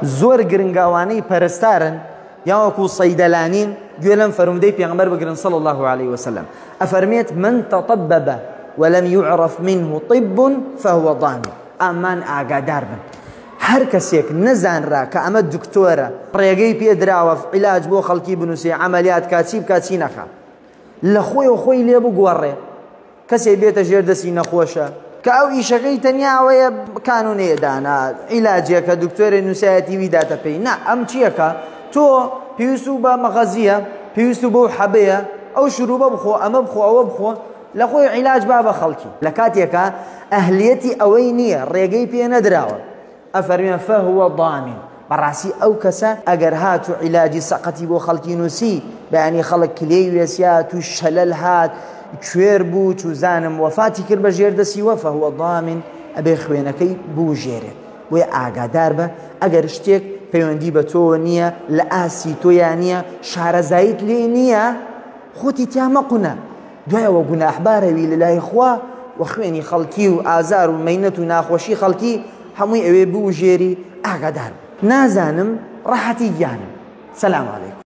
زۆر گرنگاوانەی پەرستارن یاوەکو سەیدەلانین گوێ لەم فەرمودەی پێغەمبەر بگرن صلى الله عليه وسلم ئەفەرمێت من تطبب ولم يعرف منه طب فهو ضامن ئامان ئاگادار بن هەر کەسێک نەزانرا کە ئەمە دکتۆرە ڕێگەی پێدراوە عیلاج بۆ خەڵکی بنووسێ عەمەلیات کاچی بکات چی نەخا لە خۆی لێ بگۆڕێ کەسێک بێتە ژێردەستی نەخۆشە کە ئەو ئیشەکەی تەنیا ئەوەیە کانونێدانا عیلاجێکە دکتۆرە نووسایەتی ویداتە پێی نا ئەم چیەکە تۆ پێویست و بە مەغەزیە پێویست و بەو حەبەیە ئەو شروبە بخۆ ئەمە بخۆ ئەوە بخۆ لە خۆی عیلاج با بە خەڵکی لە کاتێکە ئەهلیەتی ئەوەی نییە ڕێگەی پێ نەدراوە ئەفەرمێن فەهوە ضامن بەڕاستی ئەو کەسە ئەگەر هات و عیلاجی سەقەتی بۆ خەڵکی نووسی بەیانی خەڵک کلێی وێسیا توی شەلەل هات کوێر بوو چوزانم وەفاتی کرد بە ژێردەسیوە فەهوە ضامن ئەبێ خوێنەکەی بوژێرێت بۆیە ئاگادار بە ئەگەر شتێک پەیوەندی بە تۆ نییە لە ئاسی تۆیان نییە شارەزایت لێ نییە خۆتی تیا مەقونە دوایەوە گوناحبارەوی لەلای خوا و خوێنی خەڵکی و ئازار و مەینەت و ناخۆشی خەڵکی هەمووی ئەوێ بوژێری ئاگادار نازانم ڕەحەتی گیانم سەلام عەلەیکوم